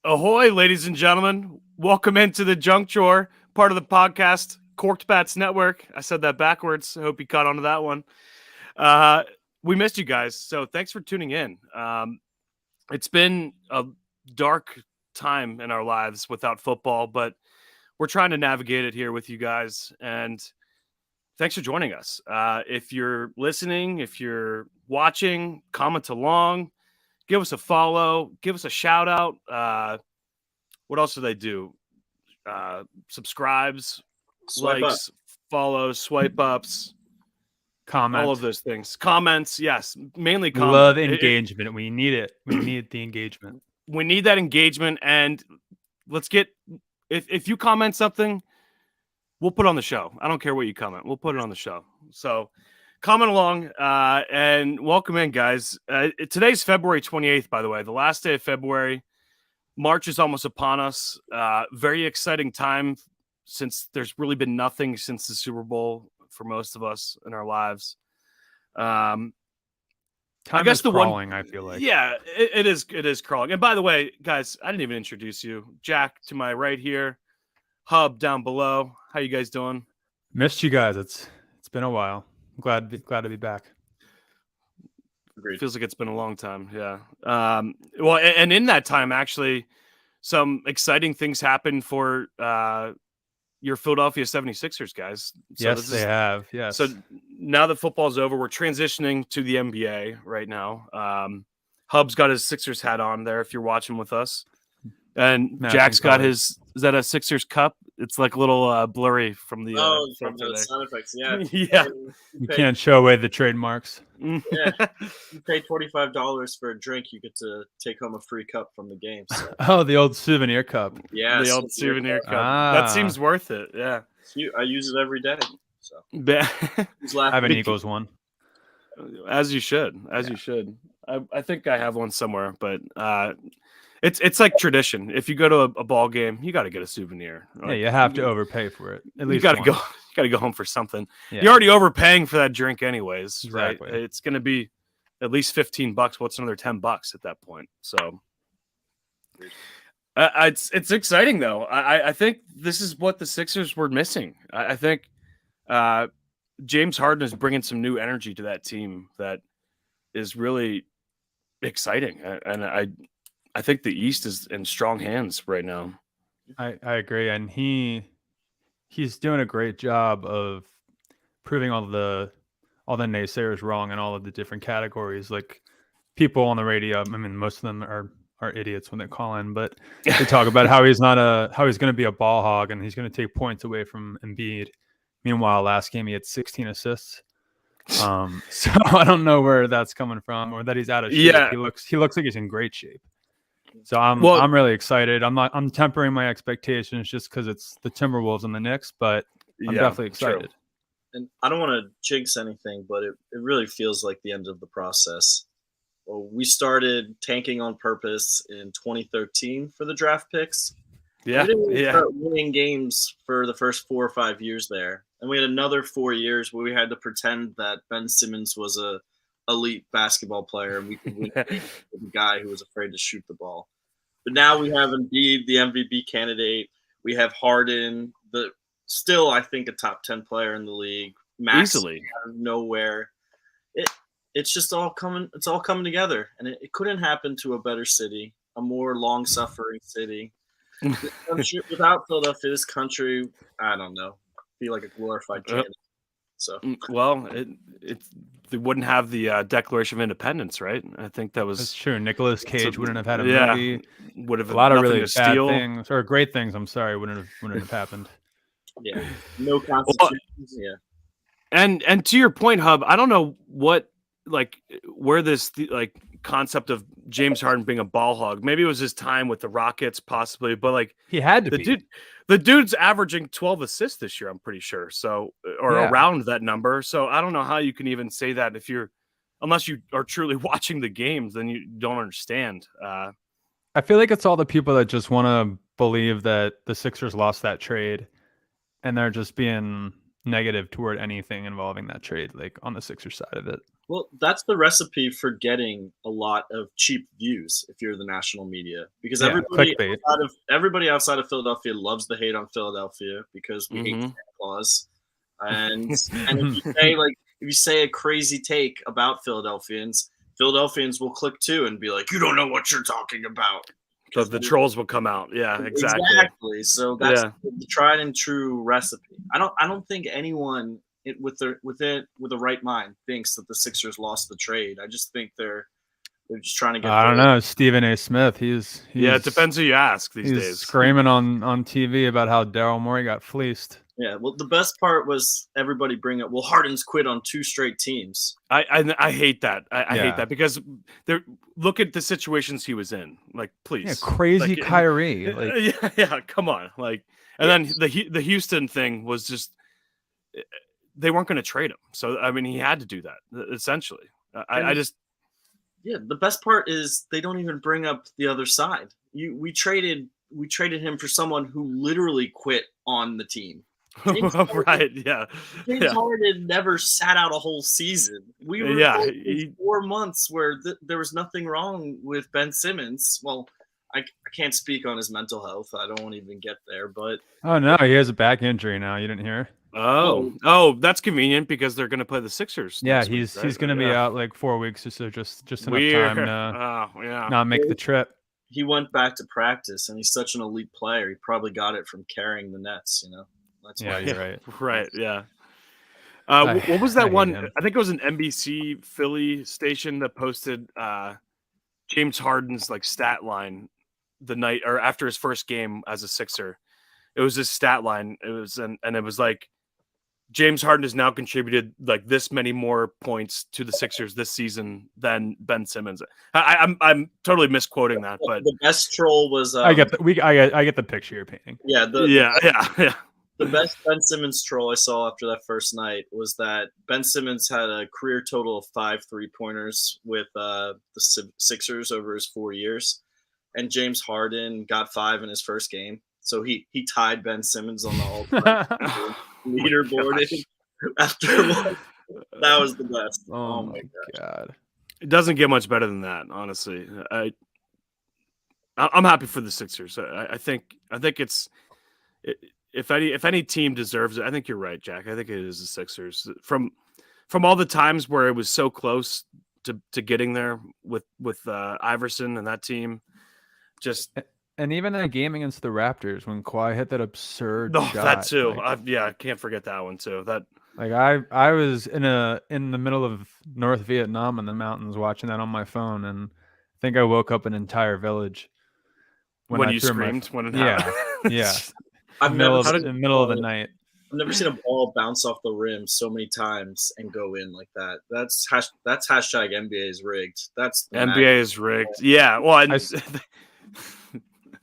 Ahoy, ladies and gentlemen. Welcome into the Junk Drawer, part of the podcast, Corked Bats Network. I said that backwards. I hope you caught on to that one. We missed you guys, so thanks for tuning in. It's been a dark time in our lives without football, but we're trying to navigate it here with you guys, and thanks for joining us. If you're listening, if you're watching, comment along, give us a follow, give us a shout out. What else do they do? Subscribes, Swipe likes, follows, swipe ups, Comment. all of those things. Comments, yes, mainly comment. Love engagement. We need it. We need the engagement. We need that engagement, and let's get if you comment something, we'll put it on the show. I don't care what you comment. We'll put it on the show. So comment along and welcome in, guys. Today's February 28th, by the way, the last day of February. March is almost upon us. Very exciting time since there's really been nothing since the Super Bowl for most of us in our lives. Time I guess is the crawling, one, I feel like. yeah, it is crawling. And by the way, guys, I didn't even introduce you. Jack to my right here, Hub down below. How you guys doing? Missed you guys. It's been a while. I'm glad to be back. Agreed. Feels like it's been a long time. Yeah. Well, and in that time, actually, some exciting things happened for your Philadelphia 76ers, guys. So Yes, they have. Yes. So now that football's over, we're transitioning to the NBA right now. Hub's got his Sixers hat on there if you're watching with us. And Matching Jack's got colors. is that a Sixers cup? It's like a little blurry from the from the sound effects, yeah. Yeah. You can't show away the trademarks. Yeah, you pay $25 for a drink, you get to take home a free cup from the game. So. Oh, the old souvenir cup. Yeah, The old souvenir cup. Ah. That seems worth it. Yeah. I use it every day. So who's I have an laughing? Eagles one. As you should. As you should. I think I have one somewhere, but it's like tradition. If you go to a ball game, you got to get a souvenir. Yeah, you have to overpay for it. At least you got to one. go. You got to go home for something. Yeah. You're already overpaying for that drink, anyways. Exactly. Right? It's going to be at least $15. What's another $10 at that point? So it's exciting though. I think this is what the Sixers were missing. I think James Harden is bringing some new energy to that team that is really exciting, and I think the East is in strong hands right now. I agree, and he's doing a great job of proving all the naysayers wrong in all of the different categories. Like people on the radio, I mean, most of them are idiots when they call in, but they talk about how he's going to be a ball hog and he's going to take points away from Embiid. Meanwhile, last game he had 16 assists. So I don't know where that's coming from, or that he's out of shape. Yeah. He looks like he's in great shape. So I'm really excited. I'm tempering my expectations just because it's the Timberwolves and the Knicks, but I'm definitely excited. True. And I don't want to jinx anything, but it really feels like the end of the process. Well, we started tanking on purpose in 2013 for the draft picks. Yeah, We didn't start winning games for the first 4 or 5 years there. And we had another 4 years where we had to pretend that Ben Simmons was a elite basketball player and we could win with a guy who was afraid to shoot the ball. But now we have Embiid, the MVP candidate. We have Harden, still I think a top 10 player in the league. Max easily out of nowhere. It's just all coming. It's all coming together, and it couldn't happen to a better city, a more long-suffering city. Without Philadelphia, this country, I don't know, feel like a glorified Canada. So well, they wouldn't have the Declaration of Independence, right? I think That's true. Nicolas Cage wouldn't have had a yeah, movie. would have A lot of nothing really to bad steal. things or great things. I'm sorry, wouldn't have happened. yeah, no constitutions. Yeah. And to your point, Hub, I don't know where this concept of James Harden being a ball hog. Maybe it was his time with the Rockets, possibly, but He had to be. The dude's averaging 12 assists this year, I'm pretty sure. So, or around that number. So I don't know how you can even say that unless you are truly watching the games, then you don't understand. I feel like it's all the people that just want to believe that the Sixers lost that trade, and they're just being negative toward anything involving that trade, like on the Sixers side of it. Well, that's the recipe for getting a lot of cheap views if you're the national media, because Yeah, clickbait. everybody outside of Philadelphia loves the hate on Philadelphia because we hate Mhm. Santa Claus, and if you say a crazy take about Philadelphians will click too and be like, you don't know what you're talking about. So the trolls will come out. Yeah, exactly. Exactly. So that's Yeah. the tried and true recipe. I don't think anyone with the right mind thinks that the Sixers lost the trade. I just think they're just trying to get I don't their know. Stephen A. Smith, Yeah, it depends who you ask these he's days. screaming on TV about how Daryl Morey got fleeced. yeah. Well, the best part was everybody bring up. Well, Harden's quit on 2 straight teams. I hate that. I hate Yeah. that because look at the situations he was in. Like, please, Yeah, crazy Like, Kyrie. Like, yeah, come on. Like, and then the Houston thing was just they weren't going to trade him. So I mean, he had to do that essentially. I just Yeah, the best part is they don't even bring up the other side. We traded him for someone who literally quit on the team. James right, yeah, James Harden never sat out a whole season. We were in 4 months where there was nothing wrong with Ben Simmons. Well, I can't speak on his mental health. I don't want to even get there, but oh no, he has a back injury now. You didn't hear? Oh, that's convenient because they're going to play the Sixers. Yeah, next week, he's right? going to be out like 4 weeks or so, just enough Weird. time to Yeah. not make the trip. he went back to practice, and he's such an elite player. He probably got it from carrying the Nets. That's Yeah, why. you're right. Right. Yeah. I- What was I that hate one? him. I think it was an NBC Philly station that posted James Harden's like stat line the night or after his first game as a Sixer. It was his stat line. It was and it was like James Harden has now contributed like this many more points to the Sixers this season than Ben Simmons. I'm totally misquoting that, but The best troll was I get the picture you're painting. yeah yeah. The best Ben Simmons troll I saw after that first night was that Ben Simmons had a career total of 5 3-pointers with the Sixers over his 4 years, and James Harden got 5 in his first game. So he tied Ben Simmons on the all-time leaderboard after one. That was the best. Oh my god. It doesn't get much better than that, honestly. I'm happy for the Sixers. I think it's if any team deserves it, I think you're right, Jack. I think it is the Sixers. From all the times where it was so close to getting there with Iverson and that team, just and even that game against the Raptors when Kawhi hit that absurd shot. That too. Like, I can't forget that one too. That like I was in the middle of North Vietnam in the mountains watching that on my phone, and I think I woke up an entire village when you screamed when it happened. Yeah. I've never in the middle of the night. I've never seen a ball bounce off the rim so many times and go in like that. That's hashtag NBA is rigged. That's the NBA is rigged. Yeah. Well,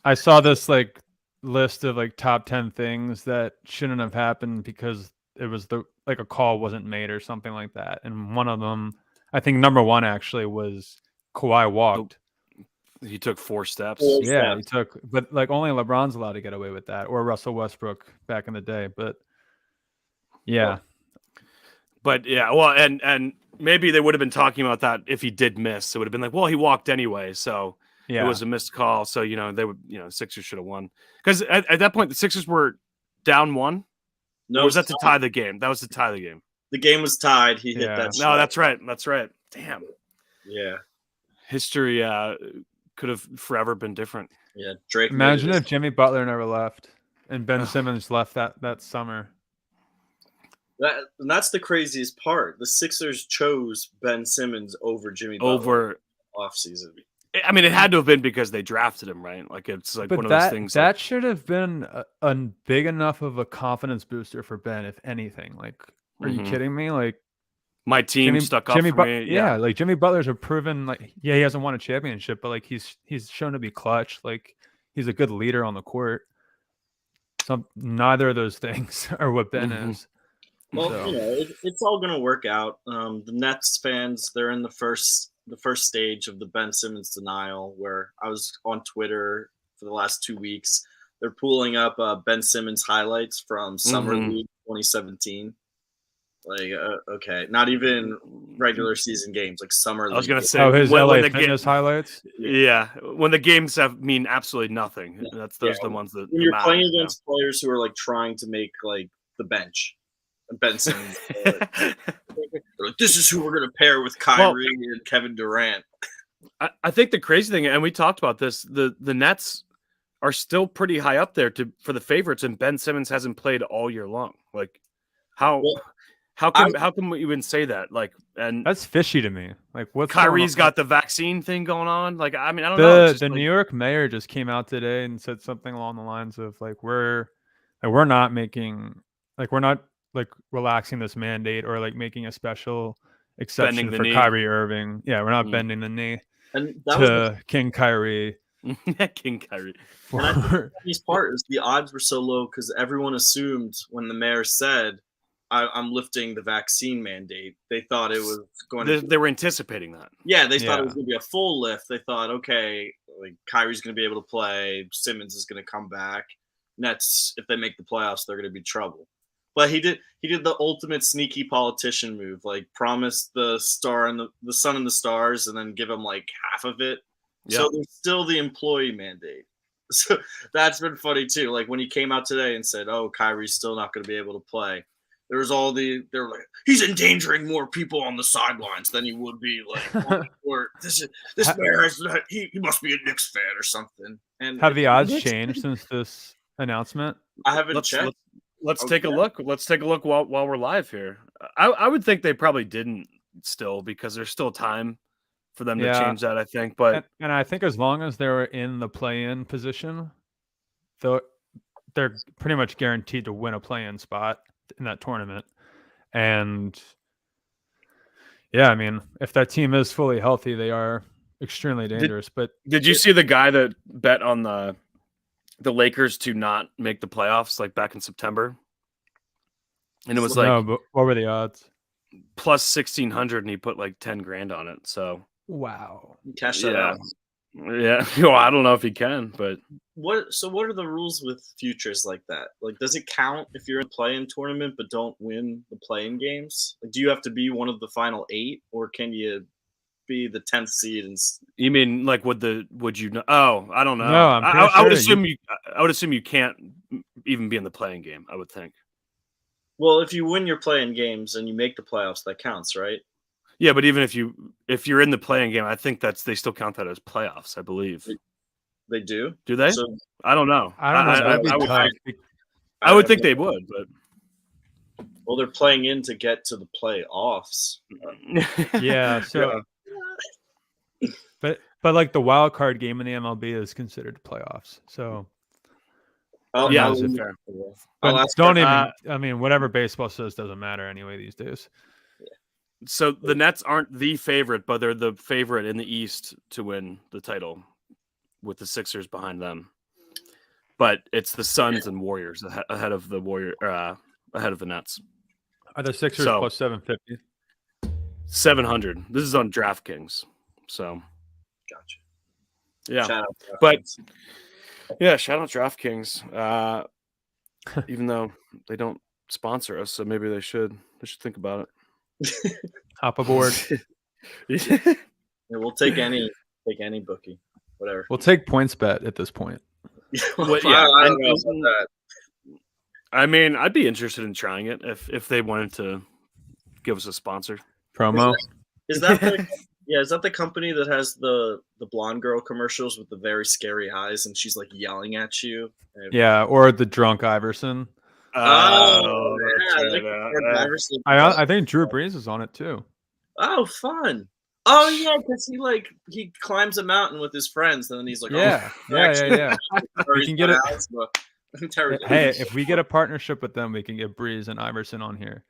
I saw this like list of like top 10 things that shouldn't have happened because it was a call wasn't made or something like that. And one of them, I think number 1 actually was Kawhi walked. He took 4 steps. Yeah, he took, but like only LeBron's allowed to get away with that, or Russell Westbrook back in the day. But yeah, well, and maybe they would have been talking about that if he did miss. It would have been like, well, he walked anyway, so it was a missed call. So they would, Sixers should have won because at that point the Sixers were down 1. No, or was that to tie the game? That was to tie the game. The game was tied. He hit that shot. No, that's right. That's right. Damn. Yeah. History could have forever been different. Yeah, Drake. Imagine if Jimmy Butler never left and Ben Simmons left that summer. That's the craziest part. The Sixers chose Ben Simmons over Jimmy Butler offseason. I mean, it had to have been because they drafted him, right? Like it's like one of those things. That should have been a big enough of a confidence booster for Ben, if anything. Like, are you kidding me? Like, my team stuck up for me. Yeah, like Jimmy Butler's a proven, like, he hasn't won a championship, but like he's shown to be clutch. Like, he's a good leader on the court. Neither of those things are what Ben is. Well, it's all gonna work out. The Nets fans, they're in the first stage of the Ben Simmons denial, where I was on Twitter for the last 2 weeks. They're pulling up Ben Simmons highlights from Summer League 2017. Like, okay, not even regular season games, like summer. I was league gonna games. say, Oh, his when LA the Fitness highlights. yeah, when the games mean absolutely nothing. Those are the ones that when you're matter, playing against players who are like trying to make like the bench, Ben Simmons. Like, this is who we're gonna pair with Kyrie and Kevin Durant. I think the crazy thing, and we talked about this, the Nets are still pretty high up there for the favorites, and Ben Simmons hasn't played all year long. Like, how can we even say that? Like, and That's fishy to me. Like, what's Kyrie's going on? got the vaccine thing going on. Like, I mean, I don't know. The New York mayor just came out today and said something along the lines of like we're not making we're not relaxing this mandate or like making a special exception for Kyrie Irving. Yeah, we're not bending the knee to King Kyrie. King Kyrie. And I think the funniest part is the odds were so low because everyone assumed when the mayor said, I'm lifting the vaccine mandate, they thought it was going to. They were anticipating that. Yeah, they thought it was going to be a full lift. They thought, okay, like Kyrie's going to be able to play, Simmons is going to come back. Nets, if they make the playoffs, they're going to be trouble. But he did the ultimate sneaky politician move, like promise the star and the sun and the stars, and then give him like half of it. Yeah. So there's still the employee mandate. So that's been funny too. Like when he came out today and said, "Oh, Kyrie's still not going to be able to play." There was they were like, he's endangering more people on the sidelines than he would be like on the court. This mayor he must be a Knicks fan or something. And have the odds changed since this announcement? I haven't checked. Let's take a look. Let's take a look while we're live here. I would think they probably didn't still because there's still time for them to change that, I think. But and I think as long as they're in the play-in position, they're pretty much guaranteed to win a play-in spot in that tournament. And yeah, I mean, if that team is fully healthy, they are extremely dangerous. But did you see the guy that bet on the Lakers to not make the playoffs like back in September? And it was like, no, but what were the odds? Plus 1,600, and he put like 10 grand on it. So wow, cash that out. Yeah. Well, I don't know if he can, but what are the rules with futures like that? Like, does it count if you're in a play-in tournament but don't win the play-in games? Like, do you have to be one of the final 8, or can you be the 10th seed? And you mean like would you know? Oh, I don't know. No, I would assume I would assume you can't even be in the play-in game. I would think. Well, if you win your play-in games and you make the playoffs, that counts, right? Yeah, but even if you're in the play-in game, I think they still count that as playoffs. I believe they do. Do they? So, I don't know. I don't know. I would think they would, but well, they're playing in to get to the playoffs. Yeah. So, but like the wild card game in the MLB is considered playoffs. So. Yeah, is it fair? Don't even. I mean, whatever baseball says doesn't matter anyway these days. So the Nets aren't the favorite, but they're the favorite in the East to win the title, with the Sixers behind them. But it's the Suns and Warriors ahead of the ahead of the Nets. Are the Sixers plus 750? 700. This is on DraftKings. So, gotcha. Yeah, shout out DraftKings. Even though they don't sponsor us, so maybe they should. They should think about it. Hop aboard. Yeah, we'll take any bookie, whatever. We'll take PointsBet at this point. Well, yeah, I don't know about that. I mean, I'd be interested in trying it if they wanted to give us a sponsor promo. Is that the company that has the blonde girl commercials with the very scary eyes and she's like yelling at you? Yeah, or the drunk Iverson. Oh, I think Drew Brees is on it too. Oh, fun! Oh yeah, because he climbs a mountain with his friends, and then he's like, yeah. We can get it. Hey, if we get a partnership with them, we can get Brees and Iverson on here.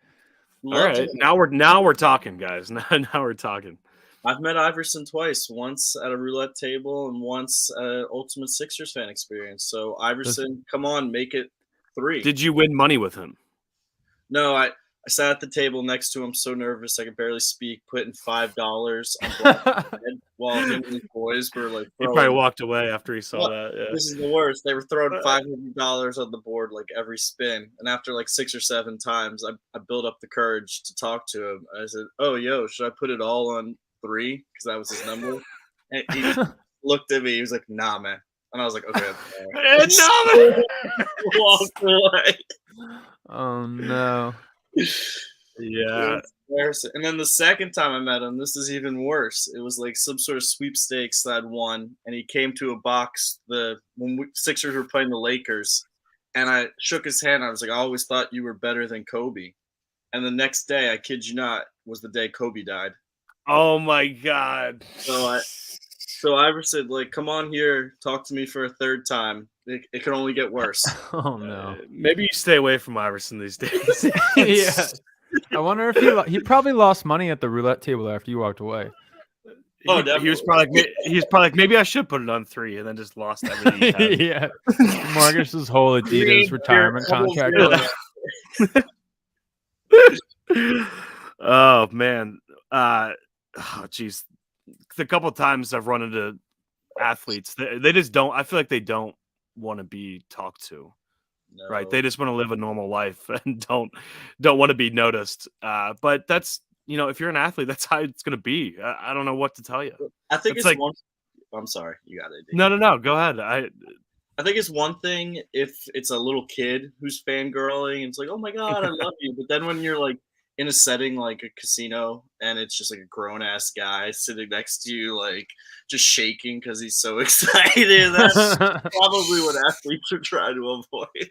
All right, now we're talking, guys. Now we're talking. I've met Iverson twice, once at a roulette table and once at an Ultimate Sixers fan experience. So Iverson, come on, make it 3. Did you win money with him? No, I sat at the table next to him, so nervous I could barely speak, putting $5 on black bread while him and his boys were like He throwing. probably walked away after he saw Well, that. Yeah. This is the worst. They were throwing $500 on the board like every spin, and after like 6 or 7 times, I built up the courage to talk to him. I said, "Oh, yo, should I put it all on 3? Because that was his number." And he just looked at me. He was like, "Nah, man." And I was like, "Okay." No, Walked away. Oh no. yeah. Embarrassing. And then the second time I met him, this is even worse. It was like some sort of sweepstakes that I'd won, and he came to a box when Sixers were playing the Lakers, and I shook his hand. I was like, "I always thought you were better than Kobe." And the next day, I kid you not, was the day Kobe died. Oh my God. So Iverson, like, come on here, talk to me for a third time. It can only get worse. Oh no. Maybe you stay away from Iverson these days. Yeah. I wonder if he probably lost money at the roulette table after you walked away. He was probably like, maybe I should put it on 3, and then just lost everything. He had. Yeah. Mortgaged his whole Adidas retirement contract. Oh man. Geez. The couple of times I've run into athletes, they just don't. I feel like they don't want to be talked to. No. Right? They just want to live a normal life and don't want to be noticed. But that's, if you're an athlete, that's how it's going to be. I don't know what to tell you. I think it's like one. I'm sorry, you got it. No. Go ahead. I think it's one thing if it's a little kid who's fangirling and it's like, "Oh my God, I love you." But then when you're like in a setting like a casino and it's just like a grown ass guy sitting next to you, like just shaking because he's so excited, that's probably what athletes are trying to avoid.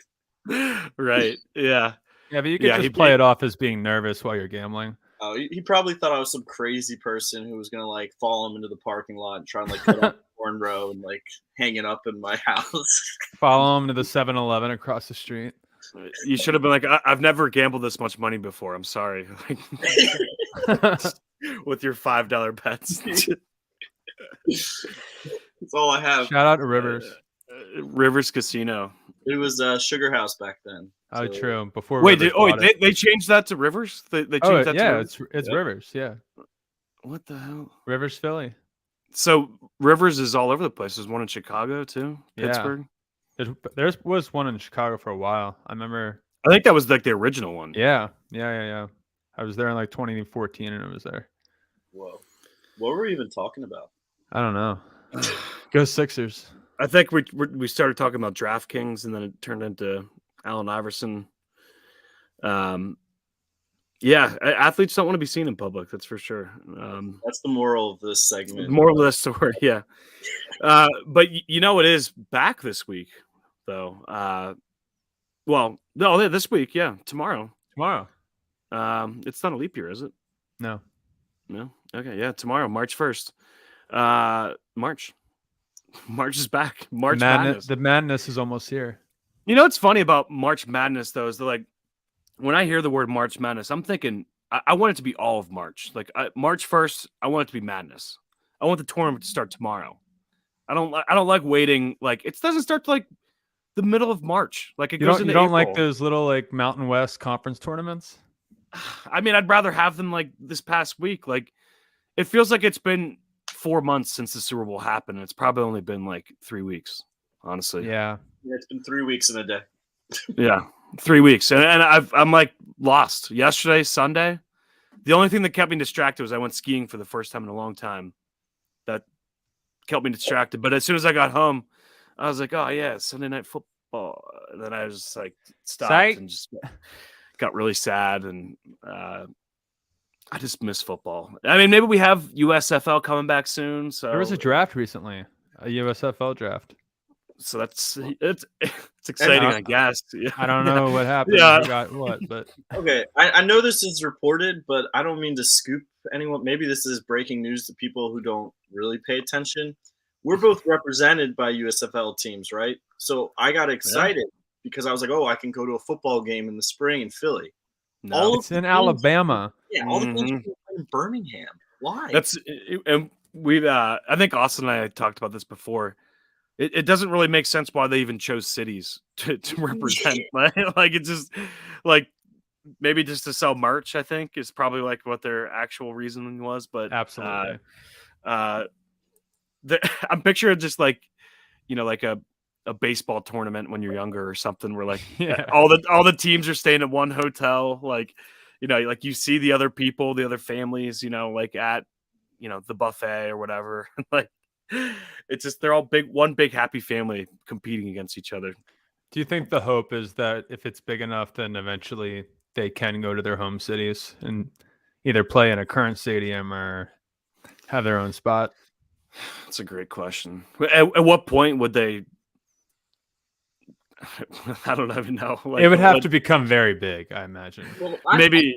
Right. Yeah. Yeah, but you could just play it off as being nervous while you're gambling. Oh, he probably thought I was some crazy person who was gonna like follow him into the parking lot and try and like cut off the cornrow and like hang it up in my house. Follow him to the 7-Eleven across the street. You should have been like, I've never gambled this much money before. I'm sorry. With your $5 bets. That's all I have. Shout out to Rivers. Rivers Casino. It was Sugar House back then. Oh, so. true. Before they changed that to Rivers? They changed that to Rivers? It's Rivers, yeah. What the hell? Rivers, Philly. So Rivers is all over the place. There's one in Chicago too, Pittsburgh. Yeah. There was one in Chicago for a while. I remember. I think that was like the original one. Yeah. I was there in like 2014 and it was there. Whoa. What were we even talking about? I don't know. Go Sixers. I think we started talking about DraftKings and then it turned into Allen Iverson. Yeah, athletes don't want to be seen in public. That's for sure. That's the moral of this segment. Moral of the story, yeah. But it is back this week, though. This week, yeah, tomorrow. Tomorrow. It's not a leap year, is it? No. Okay, yeah, tomorrow, March 1st. March is back. March Madness. The madness is almost here. You know what's funny about March Madness, though, is that, like, when I hear the word March Madness, I'm thinking I want it to be all of March. Like March 1st, I want it to be madness. I want the tournament to start tomorrow. I don't like waiting. Like it doesn't start to like the middle of March. Like it goes into April. Like those little like Mountain West conference tournaments. I mean, I'd rather have them like this past week. Like it feels like it's been 4 months since the Super Bowl happened. It's probably only been like 3 weeks, honestly. Yeah, it's been 3 weeks in a day. Yeah. 3 weeks. And I'm like lost. Yesterday, Sunday, the only thing that kept me distracted was I went skiing for the first time in a long time. That kept me distracted. But as soon as I got home, I was like, oh, yeah, Sunday night football. And then I was just like stopped and just got really sad. And I just miss football. I mean, maybe we have USFL coming back soon. So there was a draft recently, a USFL draft. So it's exciting, I guess. Yeah. I don't know what happened. Yeah. Who got what, but okay. I know this is reported, but I don't mean to scoop anyone. Maybe this is breaking news to people who don't really pay attention. We're both represented by USFL teams, right? So I got excited because I was like, oh, I can go to a football game in the spring in Philly. No, it's in Alabama. Yeah, all the teams are in Birmingham. Why? And we've I think Austin and I talked about this before. It doesn't really make sense why they even chose cities to represent. Like it's just like maybe just to sell merch, I think, is probably like what their actual reasoning was. But Absolutely. I'm picturing just like, like a baseball tournament when you're younger or something, where like Yeah. all the teams are staying at one hotel, like, like you see the other people, the other families, like at, the buffet or whatever. Like, it's just, they're all one big happy family competing against each other. Do you think the hope is that if it's big enough, then eventually they can go to their home cities and either play in a current stadium or have their own spot? That's a great question. At what point would they? I don't even know. Like, It would have to become very big, I imagine. Well, maybe.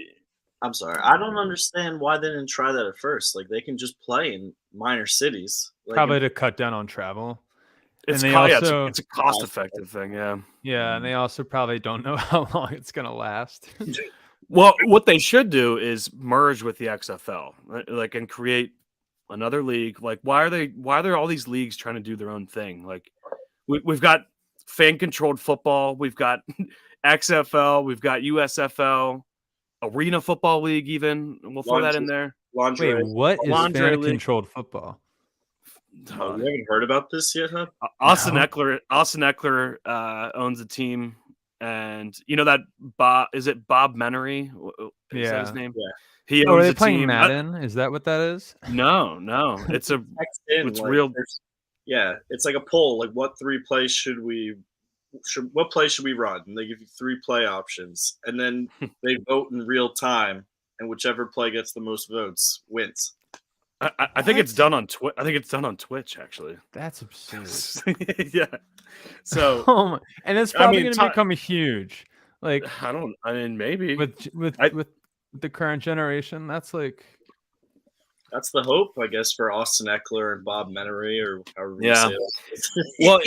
I'm sorry. I don't understand why they didn't try that at first. Like, they can just play in minor cities. Like, Probably to cut down on travel. It's And they also it's a cost-effective thing. Yeah. Yeah, and they also probably don't know how long it's gonna last. Well, what they should do is merge with the XFL, like, and create another league. Like, why are there all these leagues trying to do their own thing? Like, we've got fan-controlled football, we've got XFL, we've got USFL, Arena Football League, even. We'll throw that in there. Lingerie. Wait, what is Lingerie league. fan-controlled football? Oh, you haven't heard about this yet, huh? Austin No. Eckler owns a team, and that Bob, is it Bob Menery? Is that his Yeah. name? Yeah. He Oh, are owns they a playing team. Madden? Is that what that is? No, it's a Text in, it's like, real. Yeah, it's like a poll. Like, what play should we run? And they give you 3 play options, and then they vote in real time, and whichever play gets the most votes wins. I think it's done on Twitch. I think it's done on Twitch, actually. That's absurd. Yeah. So, Oh my, and it's probably mean, going to become huge. Like I mean, maybe with the current generation, that's like. That's the hope, I guess, for Austin Eckler and Bob Menery, or however you Yeah. say it. Well,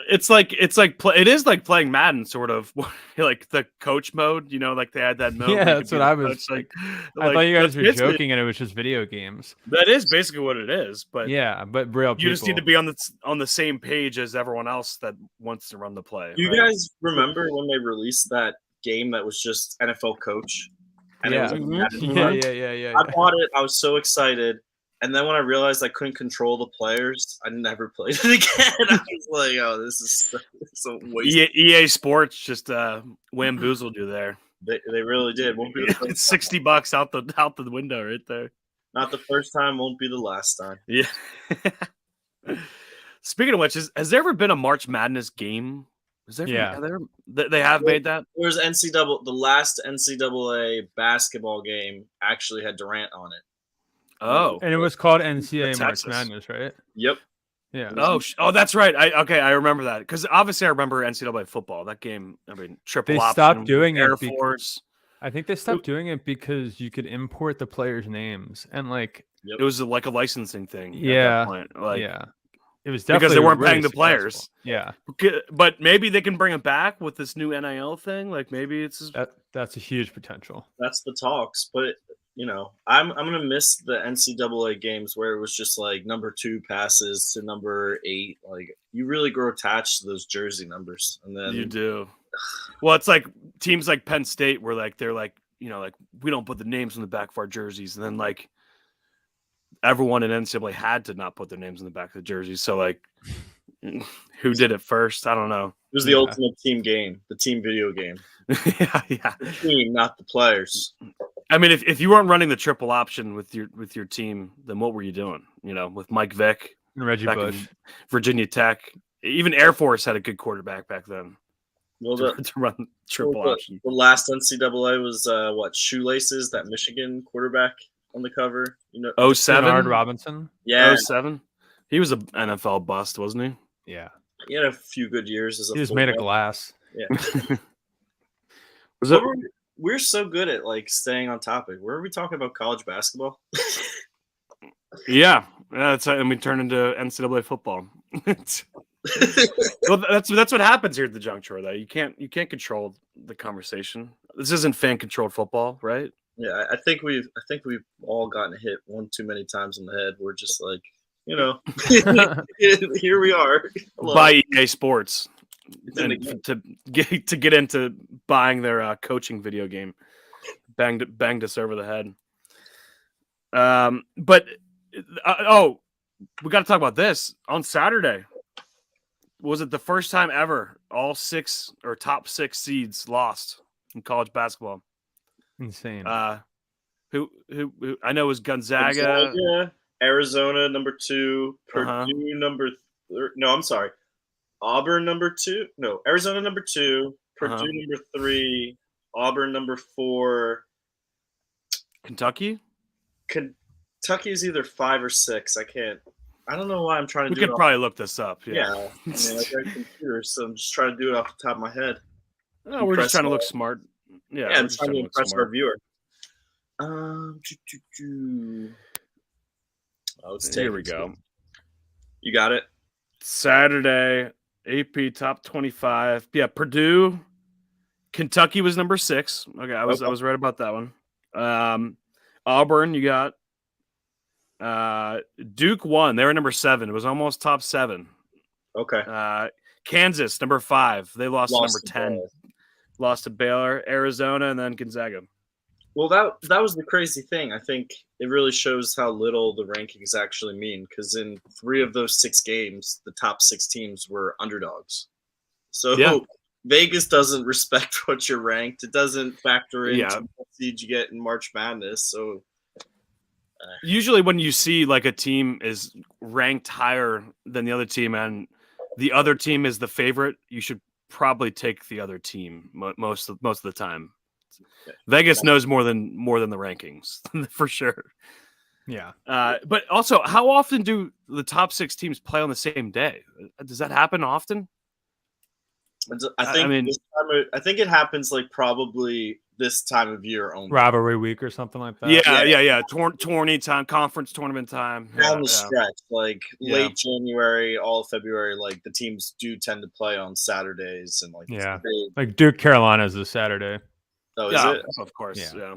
it is like playing Madden, sort of, like the coach mode. Like they had that mode. Yeah, where you that's could what be I the was coach, I thought you guys that's were basically- joking, and it was just video games. That is basically what it is, but Yeah, but real people. you just need to be on the same page as everyone else that wants to run the play. You right? guys remember when they released that game that was just NFL Coach? And it Yeah. was like Madden Yeah, Run? yeah. I bought it. I was so excited. And then when I realized I couldn't control the players, I never played it again. I was like, oh, this is so wasted. EA Sports just wamboozled you there. They really did. Won't be the first It's $60 out the window right there. Not the first time, won't be the last time. Yeah. Speaking of which, has there ever been a March Madness game? Yeah. They have made that? There was the last NCAA basketball game actually had Durant on it. Oh. And it was called NCAA March Texas. Madness, right? Yep. Yeah. Oh, that's right. I remember that, because obviously I remember NCAA football. That game, I mean, triple They option, stopped doing Air it Force. I think they stopped doing it because you could import the players' names, and like It was like a licensing thing. At Yeah, that point. Like, yeah, it was definitely because they weren't really paying the successful. players. Yeah, But maybe they can bring it back with this new NIL thing. Like, maybe it's that's a huge potential. That's the talks, but I'm gonna miss the NCAA games where it was just like number 2 passes to number 8. Like, you really grow attached to those jersey numbers, and then you do. Well, it's like teams like Penn State, where like they're like, like, we don't put the names on the back of our jerseys, and then like everyone in NCAA had to not put their names on the back of the jerseys. So like, who did it first? I don't know. It was the ultimate team game, the team video game. Yeah. The team, not the players. I mean, if you weren't running the triple option with your team, then what were you doing? With Mike Vick And Reggie back Bush. in Virginia Tech, even Air Force had a good quarterback back then Well, to run triple option. The last NCAA was Shoelaces, that Michigan quarterback on the cover. 07? Bernard Robinson. Yeah, 07? He was an NFL bust, wasn't he? Yeah, he had a few good years as a he was made of fullback. glass. Yeah. Was it? We're so good at like staying on topic. Were we talking about college basketball? Yeah, and we turn into NCAA football. Well, that's what happens here at the Juncture, though. You can't control the conversation. This isn't fan controlled football, right? Yeah, I think we've all gotten hit one too many times in the head. We're just like, here we are. Hello. By EA Sports. It's in the and game. to get into buying their coaching video game. Banged us over the head. But we got to talk about this on Saturday. Was it the first time ever all 6 or top 6 seeds lost in college basketball? Insane. Who I know was Gonzaga, Arizona number 2, Purdue number. No, I'm sorry, Auburn number 2. No, Arizona number 2, Purdue number 3, Auburn number 4. Kentucky. Kentucky is either 5 or 6. I don't know why I'm trying to We do could it. probably look this up. Yeah. I mean, I got a computer, so I'm just trying to do it off the top of my head. No, we're just trying to look smart. Yeah, I'm trying to impress our viewer. Here we go. You got it. Saturday, AP top 25. Yeah, Purdue, Kentucky was number 6. Okay, I was right about that one. Auburn, you got. Duke won. They were number 7. It was almost top 7. Okay. Kansas, number 5. They lost to number 10. Lost to Baylor, Arizona, and then Gonzaga. Well, that was the crazy thing. I think it really shows how little the rankings actually mean, because in 3 of those 6 games, the top 6 teams were underdogs. So Vegas doesn't respect what you're ranked. It doesn't factor into what seed you get in March Madness. So usually when you see like a team is ranked higher than the other team and the other team is the favorite, you should probably take the other team most of the time. Vegas knows more than the rankings for sure. Yeah. But also, how often do the top 6 teams play on the same day? Does that happen often? I think it happens like probably this time of year only. Rivalry week or something like that. Yeah. Tourney time, conference tournament time. Down the stretch, like late January, all of February, like the teams do tend to play on Saturdays and like Duke Carolina is this Saturday. Oh, is it? Of course. Yeah.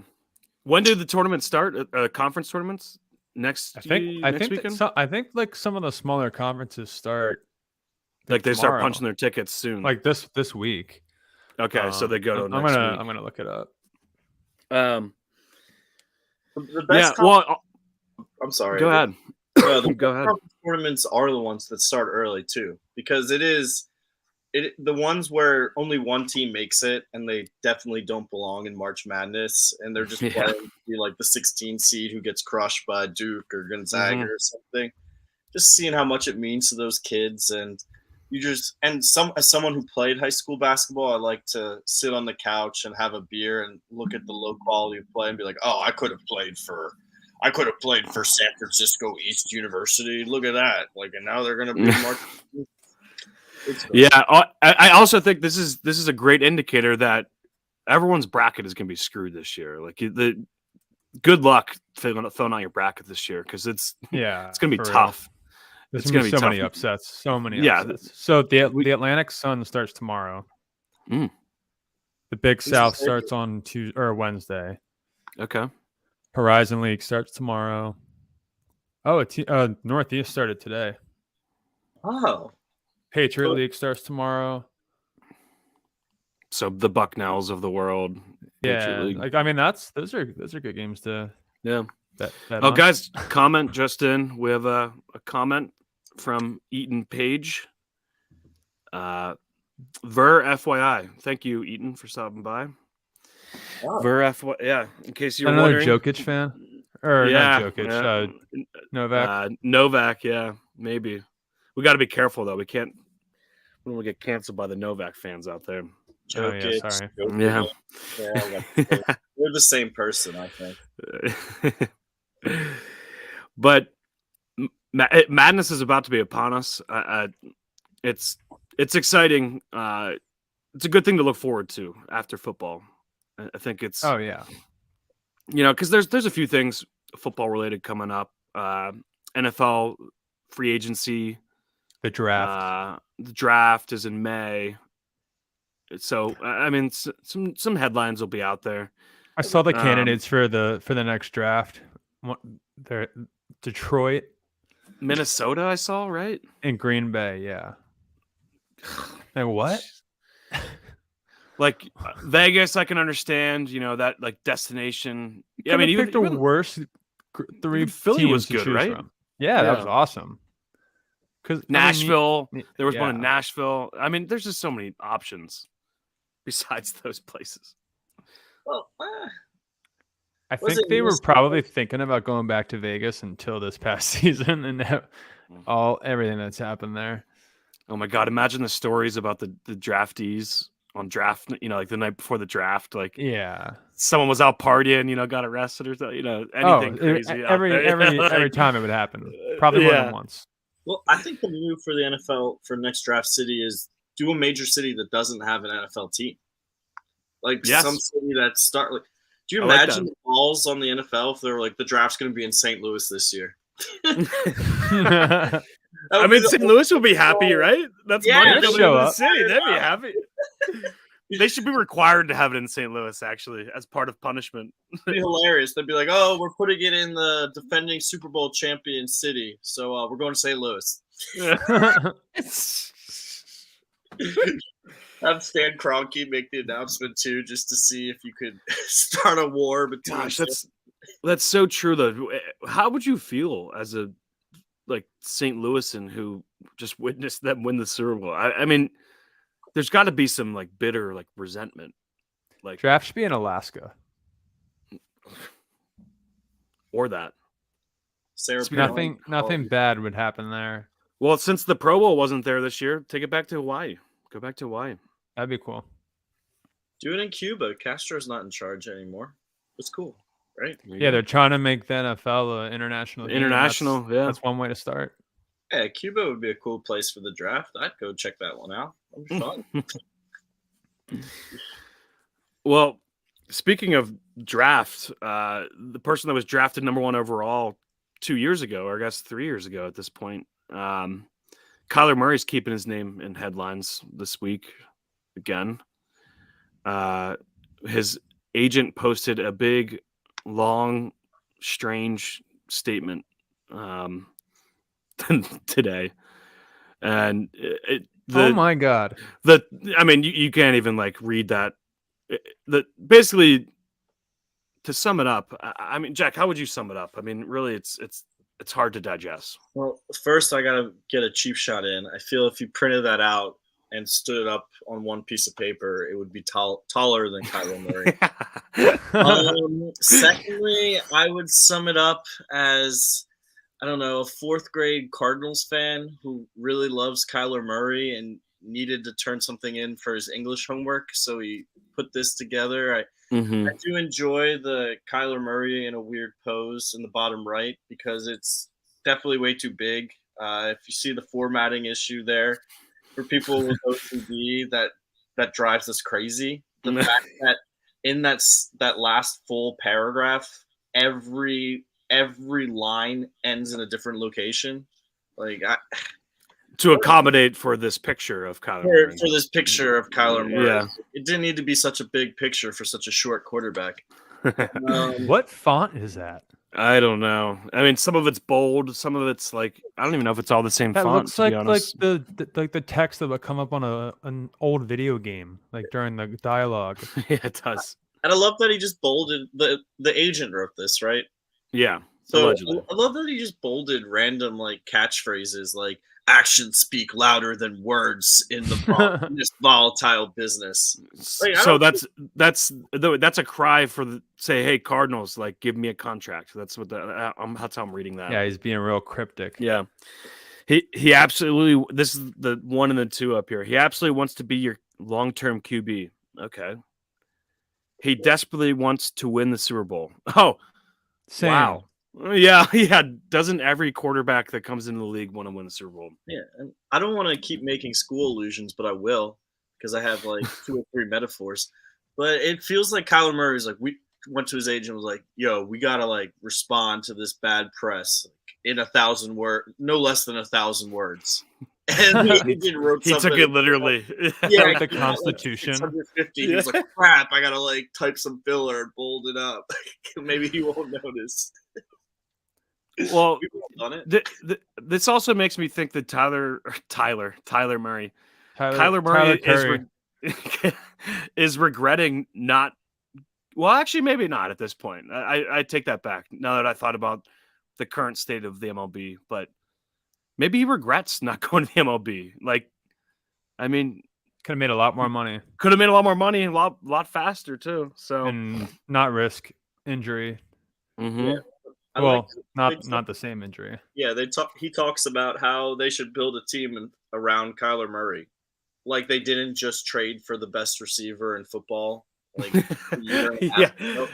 When do the tournaments start? Conference tournaments next weekend? I think like some of the smaller conferences start. Like they start punching their tickets soon. Like this week. Okay, so they go to next week. I'm gonna look it up. The best I'm sorry. Go ahead. Go ahead. Tournaments are the ones that start early too, because the ones where only one team makes it and they definitely don't belong in March Madness, and they're just playing to be like the 16 seed who gets crushed by Duke or Gonzaga or something. Just seeing how much it means to those kids, and as someone who played high school basketball, I like to sit on the couch and have a beer and look at the low quality of play and be like, oh, I could have played for San Francisco East University. Look at that! Like, and now they're going to be March. Yeah, I also think this is a great indicator that everyone's bracket is going to be screwed this year. Like good luck filling out your bracket this year, because it's going to be tough. There's going to be so many upsets. So many upsets. So the Atlantic Sun starts tomorrow. The Big South starts on Tuesday or Wednesday. Okay. Horizon League starts tomorrow. Oh, Northeast started today. Oh. Patriot League starts tomorrow. So the Bucknells of the world. Yeah, like I mean those are good games to bet on. Guys, comment just in. We have a comment from Eaton Page. Ver FYI. Thank you, Eaton, for stopping by. Wow. Ver FYI. In case you're another wondering. Jokic fan? Or not Jokic, Novak. Novak, yeah, maybe. We got to be careful though. We don't want to get canceled by the Novak fans out there. Jokic, sorry. Yeah. We're the same person, I think. But madness is about to be upon us. It's exciting. It's a good thing to look forward to after football. I think it's because there's a few things football related coming up. NFL free agency. The draft. The draft is in May. So I mean, some headlines will be out there. I saw the candidates for the next draft. They're Detroit, Minnesota. I saw right and Green Bay. Yeah, And what? Like Vegas, I can understand. You know that like destination. You could have picked the worst three Philly teams was to good, choose right? from. Yeah, that was awesome. Because Nashville, there was one yeah. in Nashville. I mean, there's just so many options besides those places. Well, I Was think it they were Minnesota? probably thinking about going back to Vegas until this past season and everything that's happened there. Oh my God! Imagine the stories about the draftees on draft. You know, like the night before the draft, like Yeah. someone was out partying, you know, got arrested or something. You know, anything crazy. out Every there. every time it would happen. Probably more than once. Well, I think the move for the NFL for next draft city is do a major city that doesn't have an NFL team. Like some city that start like. Do you imagine the balls on the NFL if they were like the draft's going to be in St. Louis this year? I mean, St. Louis will be happy, right? That's money coming into the city. They'd be happy. They should be required to have it in St. Louis, actually, as part of punishment. It'd be hilarious. They'd be like, "Oh, we're putting it in the defending Super Bowl champion city, so we're going to St. Louis." Have Stan Kroenke make the announcement too, just to see if you could start a war between. Gosh, that's so true though. How would you feel as a like St. Louisan who just witnessed them win the Super Bowl? I mean, there's got to be some like bitter like resentment. Like draft should be in Alaska, or that. Nothing bad would happen there. Well, since the Pro Bowl wasn't there this year, take it back to Hawaii. Go back to Hawaii. That'd be cool. Do it in Cuba. Castro's not in charge anymore. It's cool, right? Yeah, they're trying to make the NFL an international. International, that's one way to start. Yeah, Cuba would be a cool place for the draft. I'd go check that one out. That'd be fun. Well, speaking of draft, the person that was drafted number 1 overall 2 years ago, or I guess 3 years ago at this point, Kyler Murray's keeping his name in headlines this week again. His agent posted a big, long, strange statement today, and oh my God! I mean, you can't even like read that. Basically, to sum it up, I mean, Jack, how would you sum it up? I mean, really, it's hard to digest. Well, first I gotta get a cheap shot in. I feel if you printed that out and stood it up on one piece of paper, it would be taller than Kyler Murray. Secondly, I would sum it up as, I don't know, a 4th grade Cardinals fan who really loves Kyler Murray and needed to turn something in for his English homework, so he put this together. I do enjoy the Kyler Murray in a weird pose in the bottom right because it's definitely way too big. If you see the formatting issue there, for people with OCD, that drives us crazy. The fact that in that last full paragraph, every line ends in a different location. Like to accommodate for this picture of Kyler Murray. For this picture of Kyler Murray. Yeah. It didn't need to be such a big picture for such a short quarterback. What font is that? I don't know. I mean, some of it's bold, some of it's like I don't even know if it's all the same that font. Looks like to be honest. the text that would come up on an old video game, like during the dialogue. Yeah, it does. And I love that he just bolded the agent wrote this, right? Yeah. So allegedly. I love that he just bolded random like catchphrases like actions speak louder than words in this volatile business. Like, so that's a cry for say, hey Cardinals, like give me a contract. That's what that's how I'm reading that. Yeah, he's being real cryptic. Yeah, he absolutely. This is the 1 and the 2 up here. He absolutely wants to be your long-term QB. Okay. He desperately wants to win the Super Bowl. Oh, Same. Wow. Yeah. Doesn't every quarterback that comes into the league want to win the Super Bowl? Yeah, and I don't want to keep making school allusions, but I will because I have like 2 or 3 metaphors. But it feels like Kyler Murray's like we went to his agent and was like, "Yo, we gotta like respond to this bad press in 1,000 words, no less than 1,000 words." And he took it literally. Yeah, like the Constitution. 650. He was like, "Crap, I gotta like type some filler and bold it up. Maybe he won't notice." Well, this also makes me think that Tyler Murray Kyler Murray Curry. is regretting not. Well, actually, maybe not at this point. I take that back now that I thought about the current state of the MLB. But maybe he regrets not going to the MLB. Like, I mean, Could have made a lot more money could have made a lot more money and a lot faster too. So and not risk injury. mhm. I Well, like- not the same injury. Yeah, he talks about how they should build a team around Kyler Murray. Like they didn't just trade for the best receiver in football. Like a year and a half Yeah. ago.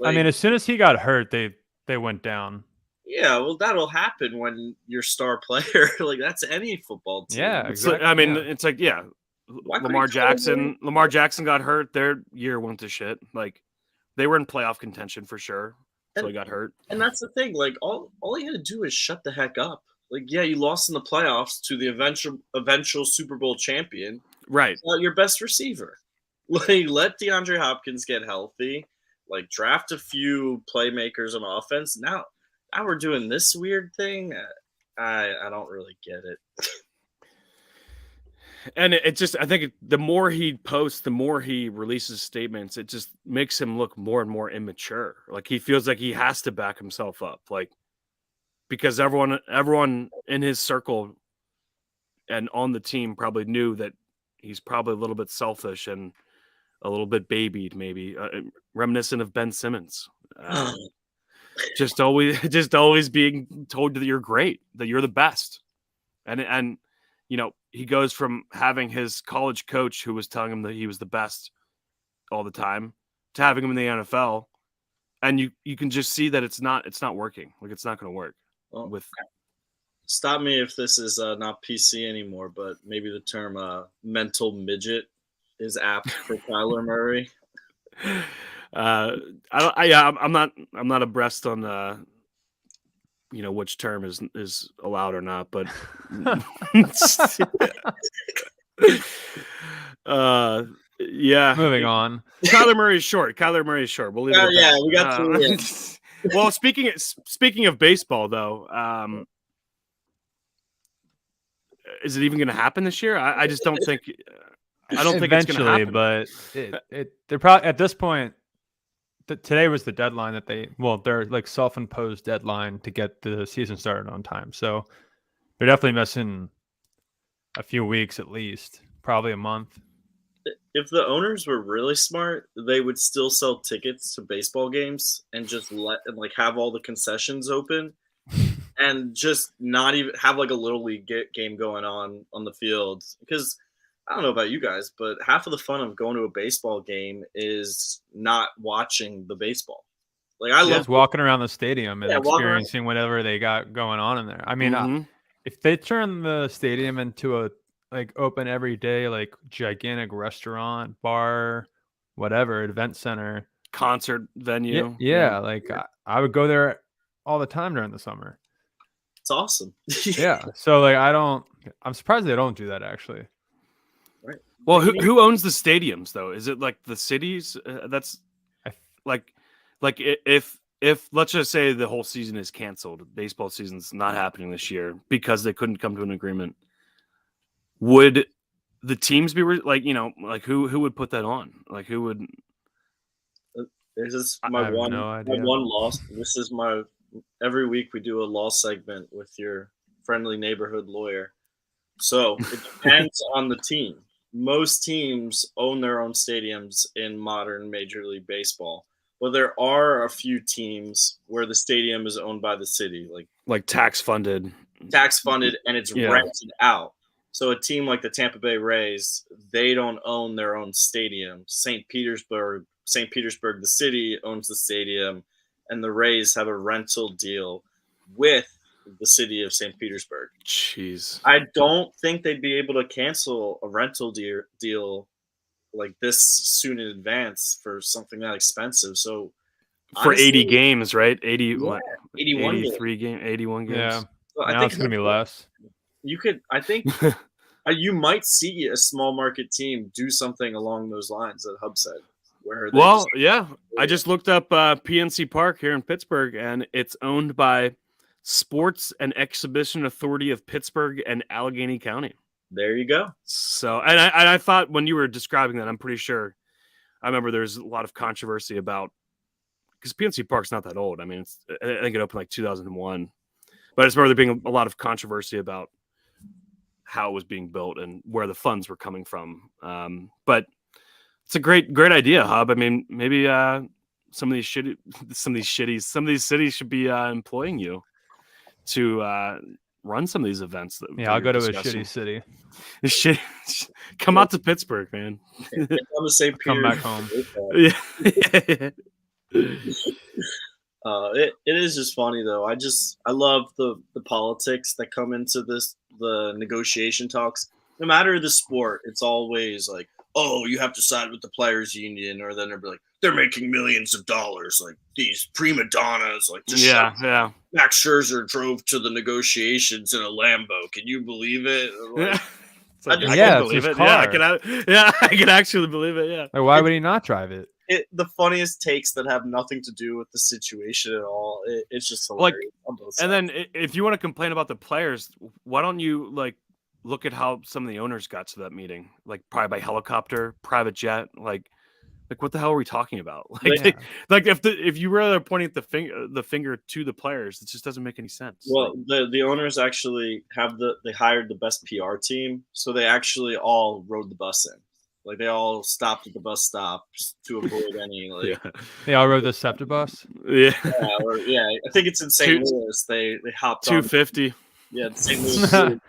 I mean, Like, as soon as he got hurt, they went down. yeah, well, that'll happen when your star player, like that's any football team. Yeah, It's like, exactly. I mean, yeah. it's like, yeah, Why couldn't Lamar Kyler Jackson. Lamar Jackson got hurt. Their year went to shit. Like they were in playoff contention for sure, so he got hurt. And that's the thing. Like all you had to do is shut the heck up. Like, yeah, you lost in the playoffs to the eventual Super Bowl champion. Right. Your best receiver. Like, let DeAndre Hopkins get healthy. Like, draft a few playmakers on offense. Now we're doing this weird thing. I don't really get it. And it just, I think the more he posts, the more he releases statements, it just makes him look more and more immature. Like he feels like he has to back himself up, like because everyone in his circle and on the team probably knew that he's probably a little bit selfish and a little bit babied, maybe reminiscent of Ben Simmons. Just always being told that you're great, that you're the best, and you know, he goes from having his college coach who was telling him that he was the best all the time to having him in the NFL. And you can just see that it's not working. Like it's not going to work. Well, with stop me if this is not PC anymore, but maybe the term mental midget is apt for Kyler Murray. I'm not abreast on you know which term is allowed or not, but yeah. Moving on. Kyler Murray is short. We'll leave it at Yeah, that. we got through it. Well, speaking of baseball, though, is it even going to happen this year? I just don't think. I don't think it's going to happen. But they're probably at this point. Today was the deadline that they're like self-imposed deadline to get the season started on time. So they're definitely missing a few weeks at least, probably a month. If the owners were really smart, they would still sell tickets to baseball games and just have all the concessions open and just not even have like a little league game going on the field. Because I don't know about you guys, but half of the fun of going to a baseball game is not watching the baseball. Like I love walking around the stadium and experiencing whatever they got going on in there. I mean, if they turn the stadium into a like open every day, like gigantic restaurant, bar, whatever, event center, concert venue. Yeah. Like I would go there all the time during the summer. It's awesome. Yeah. So like I'm surprised they don't do that actually. Right. Well, who owns the stadiums though? Is it like the cities? That's like if let's just say the whole season is canceled, baseball season's not happening this year because they couldn't come to an agreement. Would the teams be like, you know, like who would put that on? Like who would? This is my one loss. This is my every week we do a law segment with your friendly neighborhood lawyer. So it depends on the team. Most teams own their own stadiums in modern Major League Baseball, but there are a few teams where the stadium is owned by the city, like tax funded, and it's rented out. So a team like the Tampa Bay Rays, they don't own their own stadium. St. Petersburg, the city owns the stadium, and the Rays have a rental deal with the city of St. Petersburg. Jeez. I don't think they'd be able to cancel a rental deal like this soon in advance for something that expensive. So for honestly, 80 games, right? 81 81 games. Yeah. Well, now it's going to be less. I think you might see a small market team do something along those lines that Hub said. I just looked up PNC Park here in Pittsburgh, and it's owned by Sports and Exhibition Authority of Pittsburgh and Allegheny County. There you go. So, and I thought when you were describing that, I'm pretty sure I remember there's a lot of controversy about, because PNC Park's not that old. I mean, I think it opened like 2001, but I just remember there being a lot of controversy about how it was being built and where the funds were coming from. But it's a great idea, Hub. I mean, maybe some of these cities should be employing you to run some of these events. Yeah, I'll go to a shitty city. Come out to Pittsburgh, man. On the same Come back home. Yeah. It is just funny though. I love the politics that come into the negotiation talks. No matter the sport, it's always like, oh, you have to side with the players' union, or then they'll be like, they're making millions of dollars, like these prima donnas, like just yeah. Max Scherzer drove to the negotiations in a Lambo. Can you believe it? Like, I can believe it. Car. Yeah, I can actually believe it. Yeah. Like, why would he not drive it? The funniest takes that have nothing to do with the situation at all. It's just hilarious on both sides. And then if you want to complain about the players, why don't you look at how some of the owners got to that meeting? Like probably by helicopter, private jet, like what the hell are we talking about? If you were pointing at the finger to the players, it just doesn't make any sense. Well, the owners actually they hired the best PR team, so they actually all rode the bus in. Like they all stopped at the bus stop to avoid any They all rode the SEPTA bus. Yeah. I think it's in St. Louis. They hopped 250. Yeah, St. Louis.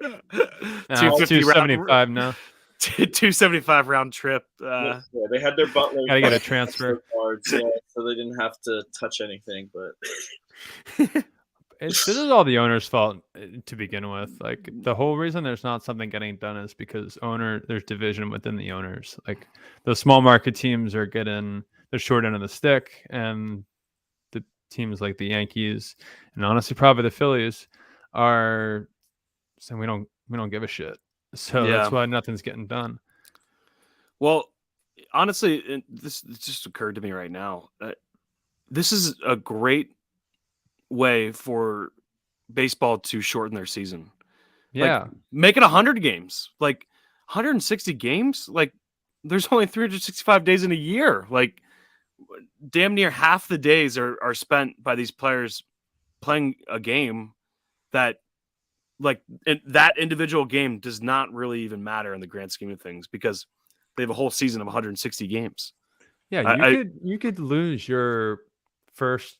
275 now. 275 round trip. They had their butler. Gotta get a transfer cards, so they didn't have to touch anything. But this is all the owner's fault to begin with. Like the whole reason there's not something getting done is because there's division within the owners. Like the small market teams are getting the short end of the stick, and the teams like the Yankees and honestly probably the Phillies are saying we don't give a shit. So that's why nothing's getting done. Well, honestly, this just occurred to me right now. This is a great way for baseball to shorten their season. Yeah. Make it 100 games. 160 games? There's only 365 days in a year. Damn near half the days are spent by these players playing a game that that individual game does not really even matter in the grand scheme of things because they have a whole season of 160 games. Yeah, you could lose your first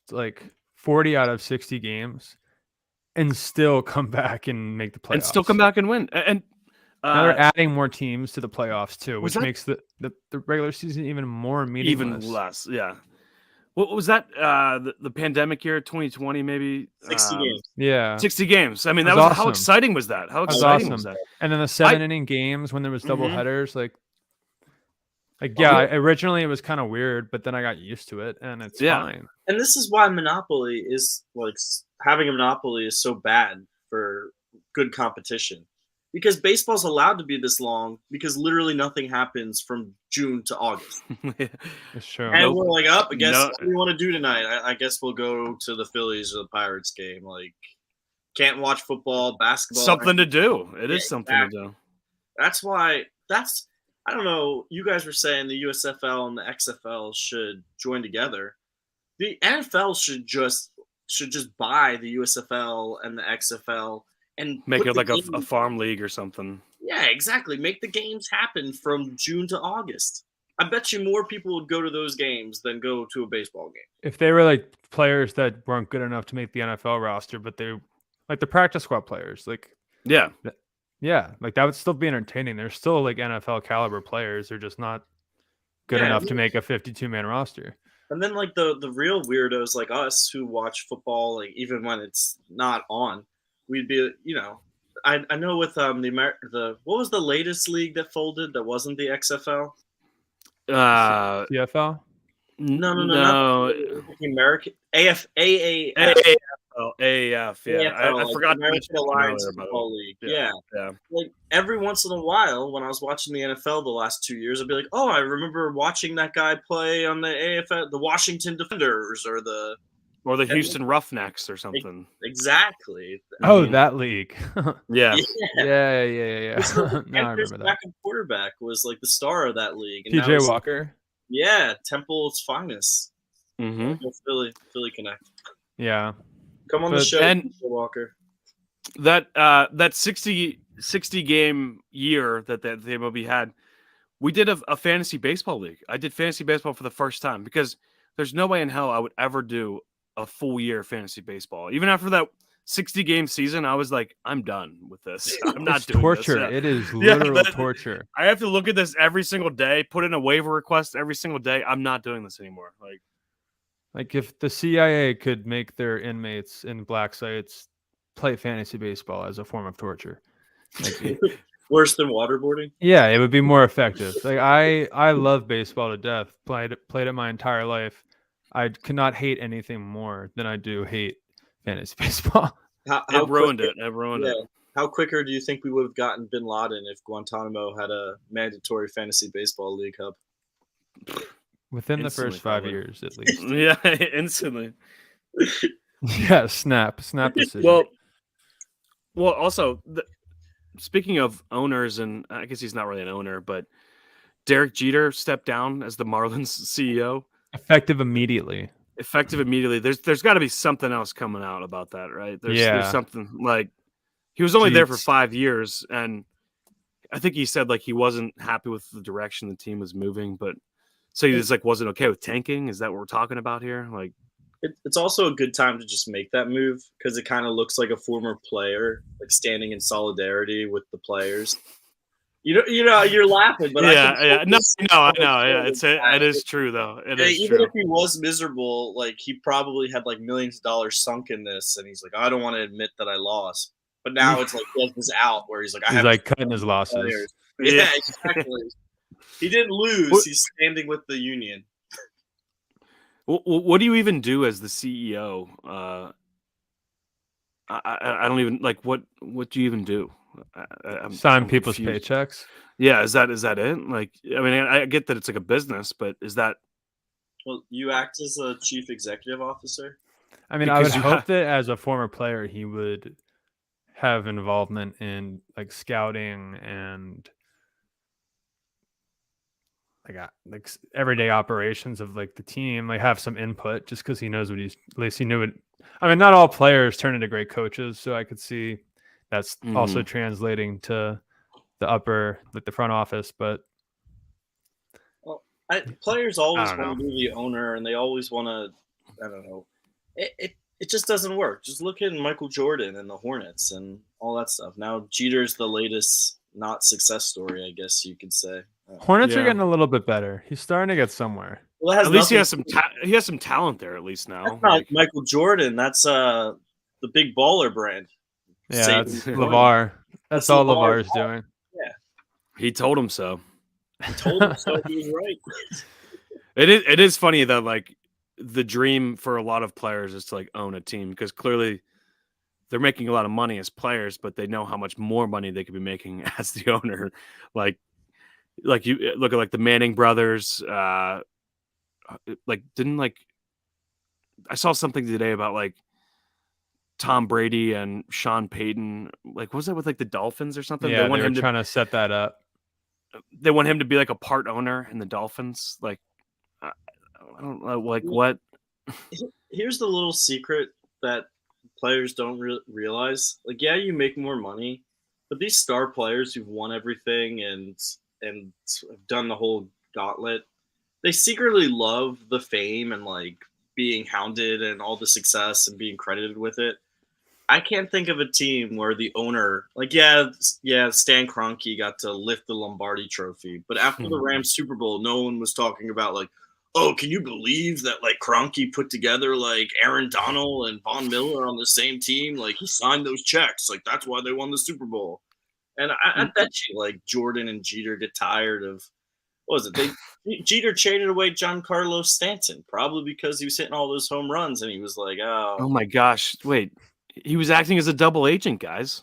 40 out of 60 games and still come back and make the playoffs. And still come back and win. And now they're adding more teams to the playoffs too, which makes the regular season even more meaningless. Even less, yeah. What was that? The pandemic year, 2020, maybe 60 games. Yeah, 60 games. I mean, that was awesome. How exciting was that? How exciting was that? And then the 7-inning games when there was double headers, originally it was kind of weird, but then I got used to it, and it's fine. And this is why Monopoly is having a Monopoly is so bad for good competition. Because baseball's allowed to be this long because literally nothing happens from June to August. It's true. And we're I guess what do you want to do tonight? I guess we'll go to the Phillies or the Pirates game. Can't watch football, basketball. Something to do. It is something to do. That's why I don't know. You guys were saying the USFL and the XFL should join together. The NFL should just buy the USFL and the XFL and make it a farm league or something. Yeah, exactly. Make the games happen from June to August. I bet you more people would go to those games than go to a baseball game. If they were players that weren't good enough to make the NFL roster, but they the practice squad players, yeah, that would still be entertaining. They're still NFL caliber players. They're just not good enough to make a 52-man roster. And then the real weirdos like us who watch football, even when it's not on, we'd be, I know with the what was the latest league that folded that wasn't the XFL? CFL? No. Not the American AAF. AAF, yeah. I forgot. American Alliance Football League. Yeah. Every once in a while, when I was watching the NFL the last 2 years, I'd be like, "Oh, I remember watching that guy play on the AFL, the Washington Defenders or the Or the And- Houston Roughnecks or something. Exactly. Oh, Mhm. that league. Yeah. Yeah. So the Now I Panthers' remember that. backup quarterback was like the star of that league. And now PJ he's- Walker. Yeah, Temple's finest. hmm Philly Connect. Yeah. Come on the But- show, and- PJ Walker. That 60 game year that the MLB had, we did a fantasy baseball league. I did fantasy baseball for the first time because there's no way in hell I would ever do a full year fantasy baseball. Even after that 60 game season, I was like, I'm done with this. I'm not It's doing torture. this. It is Yeah, literal that- torture. I have to look at this every single day, put in a waiver request every single day. I'm not doing this anymore. Like if the CIA could make their inmates in black sites play fantasy baseball as a form of torture. Like, Worse than waterboarding. yeah, it would be more effective. Like I love baseball to death. Played it my entire life. I cannot hate anything more than I do hate fantasy baseball. It ruined it. It ruined it. How quicker do you think we would have gotten Bin Laden if Guantanamo had a mandatory fantasy baseball league hub? Within the Instantly, first 5 probably. years, at least. Yeah, instantly. Yeah, snap decision. Well, also, speaking of owners, and I guess he's not really an owner, but Derek Jeter stepped down as the Marlins CEO, effective immediately. effective immediately. There's got to be something else coming out about that, right? There's Yeah. something like he was only there for Jeez. 5 years, and I think he said like he wasn't happy with the direction the team was moving, but so he just like wasn't okay with tanking. Is that what we're talking about here? Like, It's also a good time to just make that move because it kind of looks like a former player, like standing in solidarity with the players. You know, you're laughing, but yeah. No, I know. Yeah, it is true though. It is even true. if he was miserable, like he probably had like millions of dollars sunk in this, and he's like, I don't want to admit that I lost. But now it's like he has this out where he's like, I He's have like cutting his losses. players. Yeah. Yeah, exactly. He didn't lose. What- He's standing with the union. What do you even do as the CEO? I don't even like what do you even do? Sign I'm people's confused. paychecks. Yeah, is that it? Like, I mean, I get that it's like a business, but is that Well, you act as a chief executive officer. I mean, I would Because you hope that as a former player, he would have involvement in like scouting and like everyday operations of like the team. Like have some input, just because he knows what he's. At least he knew it. I mean, not all players turn into great coaches, so I could see that's also translating to the upper, like the front office. But Players always I don't want to be the owner, and they always want to. I don't know. It just doesn't work. Just look at Michael Jordan and the Hornets and all that stuff. Now Jeter's the latest not success story, I guess you could say. Hornets are Yeah. getting a little bit better. He's starting to get somewhere. Well, it has at least he nothing- has some talent there at least now. That's not Like, Michael Jordan. That's the big baller brand. Yeah, Save that's him. LeVar. That's That's all LeVar. LeVar's doing. he told him so. I told him so. He was right. It is funny that like the dream for a lot of players is to like own a team because clearly they're making a lot of money as players, but they know how much more money they could be making as the owner. Like you look at like the Manning brothers. Like didn't like I saw something today about like Tom Brady and Sean Payton. Like was that with like the Dolphins or something? Yeah, they want were him to trying to set that up. they want him to be like a part owner in the Dolphins. Like I don't know, like what? Here's the little secret that players don't realize. Like, yeah, you make more money, but these star players who've won everything and have done the whole gauntlet, they secretly love the fame and like being hounded and all the success and being credited with it. I can't think of a team where the owner, like, yeah, Stan Kroenke got to lift the Lombardi trophy, but after the Rams Super Bowl, no one was talking about like, oh, can you believe that like Kroenke put together like Aaron Donald and Von Miller on the same team? Like he signed those checks. Like that's why they won the Super Bowl. And I bet you like Jordan and Jeter get tired of what was it? Jeter traded away Giancarlo Stanton probably because he was hitting all those home runs and he was like, Oh my gosh! Wait, he was acting as a double agent, guys.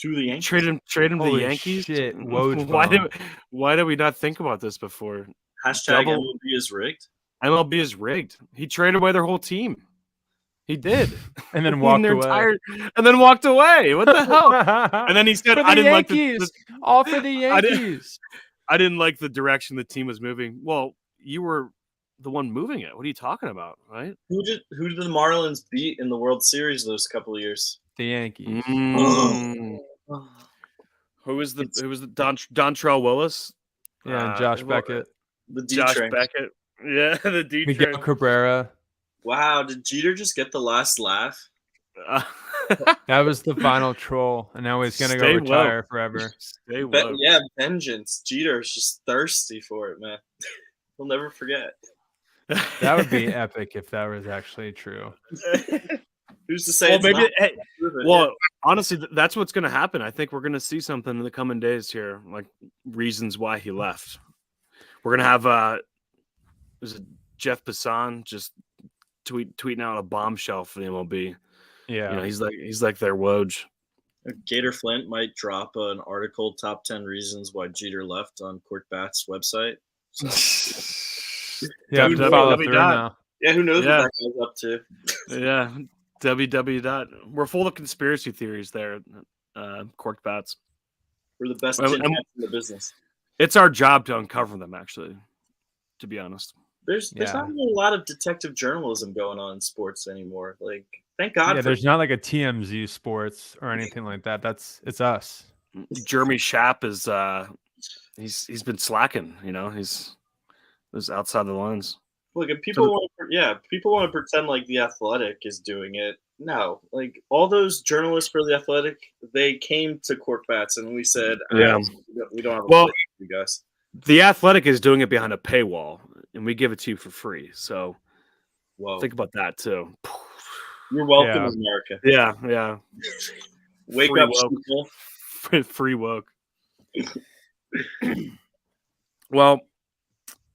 to the Yankees. Trade him to the Holy Yankees. shit, Why did we not think about this before? Hashtag double- MLB is rigged. MLB is rigged. He traded away their whole team. He did. and then walked Their away. and then walked away. What the hell? And then he said, For the "I didn't Yankees. like All for the I didn't- Yankees. I didn't like the direction the team was moving." Well, you were the one moving it. What are you talking about, right? Who did the Marlins beat in the World Series those couple of years? The Yankees. Mm. Who was the Dontrell Willis? Yeah, and Josh Beckett. The D Josh train. Beckett. Yeah, the D Miguel train. Cabrera. Wow, did Jeter just get the last laugh? That was the final troll, and now he's gonna go Stay retire woke. forever. Stay woke. Yeah, vengeance. Jeter's just thirsty for it, man. We'll never forget. That would be epic if that was actually true. Who's to say? Well, it's maybe. not? Hey, Prove it, well, honestly, that's what's going to happen. I think we're going to see something in the coming days here, like reasons why he left. We're going to have is it Jeff Passan just tweeting out a bombshell for the MLB. Yeah, You know, he's like their Woj. Gator Flint might drop an article, top 10 reasons why Jeter left on Cork Bat's website. So, yeah. W- Follow W- through dot. now. yeah, who knows Yeah. what that guy's up to? Yeah, www. We're full of conspiracy theories there, Corked Bats. We're the best Well, tin and- cats in the business. It's our job to uncover them, actually, to be honest. There's Yeah. not really a lot of detective journalism going on in sports anymore. Like, thank God Yeah, for there's not like a TMZ Sports or anything like that. It's us. Jeremy Schaap is he's been slacking, you know. He's outside the lines. Look, if people want to pretend like the Athletic is doing it. No, like all those journalists for the Athletic, they came to Cork Bats and we said, Yeah. we don't have a Well, place for you guys. The Athletic is doing it behind a paywall, and we give it to you for free. So Whoa, think about that too. you're welcome, Yeah. America. Yeah. Wake Free up, woke. people. Free woke. Well,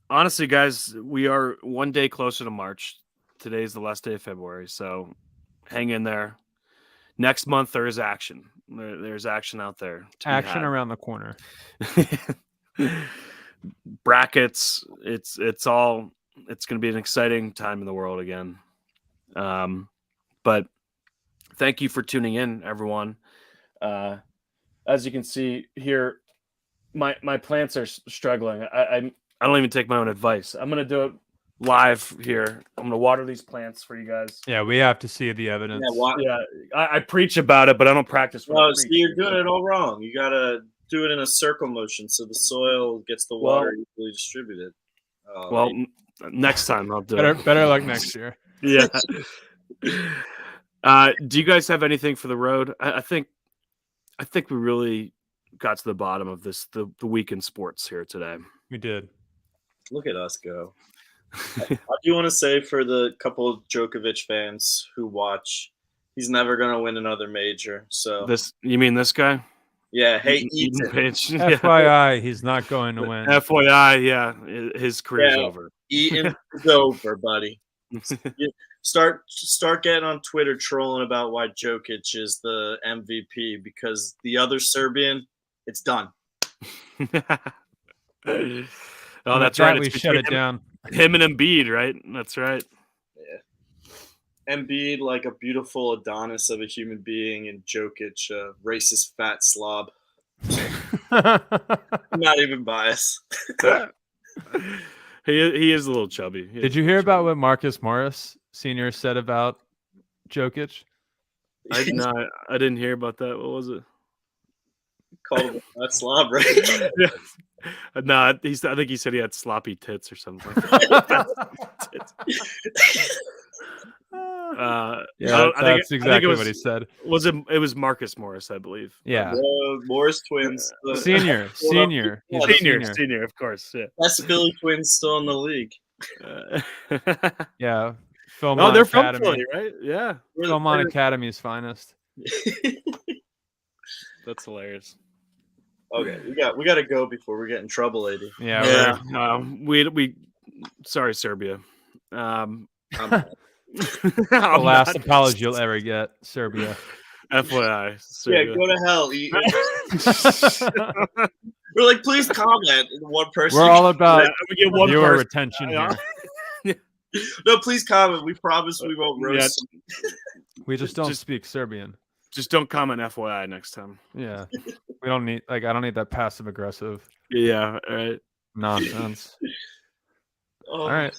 honestly, guys, we are one day closer to March. Today's the last day of February, so hang in there. Next month there is action. There's action out there. to be Action had. around the corner. Brackets. It's going to be an exciting time in the world again. But thank you for tuning in, everyone. As you can see here, my plants are struggling. I don't even take my own advice. I'm going to do it live here. I'm going to water these plants for you guys. Yeah, we have to see the evidence. Yeah, I preach about it, but I don't practice. What I Oh, so preach. you're doing it all wrong. You gotta do it in a circle motion so the soil gets the water equally distributed. Well, next time I'll do it. Better luck next year. Yeah. Do you guys have anything for the road? I think we really got to the bottom of this the week in sports here today. We did. Look at us go. I do want to say for the couple of Djokovic fans who watch, he's never gonna win another major. So You mean this guy? yeah, hey, Eaton Eaton. Page. Yeah. FYI, he's not going to win. FYI, yeah, his career's Yeah. over. Eaton is over, buddy. Start getting on Twitter trolling about why Jokic is the MVP because the other Serbian, it's done. Oh, that's right. We It's shut it between down. him and Embiid, right? That's right. Embiid, like a beautiful Adonis of a human being, and Jokic, a racist fat slob. I'm not even biased. He is a little chubby. Did you hear about what Marcus Morris Sr. said about Jokic? I didn't hear about that. What was it? Called him a fat slob, right? Yeah. No, I think he said he had sloppy tits or something. Yeah, I think that's exactly what he said. It was Marcus Morris, I believe. Yeah, Morris twins. senior. He's a Senior, of course. Yeah. Best Philly twins still in the league. Yeah. Oh, they're from Academy. Philly, right? Yeah. Philmont Academy's finest. That's hilarious. Okay, we got to go before we get in trouble, lady. Yeah. We sorry, Serbia. I'm The last apology you'll ever get, Serbia. FYI. Yeah, go to hell. We're like, please comment. One person. We're all about we get one viewer person. retention Yeah. here. No, please comment. We promise we won't Yeah. roast. We just don't Just- speak Serbian. Just don't comment FYI next time. Yeah. We don't need I don't need that passive aggressive Yeah. All right. nonsense. Oh, All right.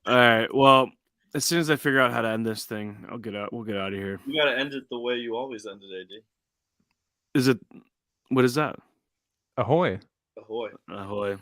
All right. Well, as soon as I figure out how to end this thing, I'll get out. We'll get out of here. You gotta end it the way you always end it, AD. Is it? What is that? Ahoy. Ahoy. Ahoy.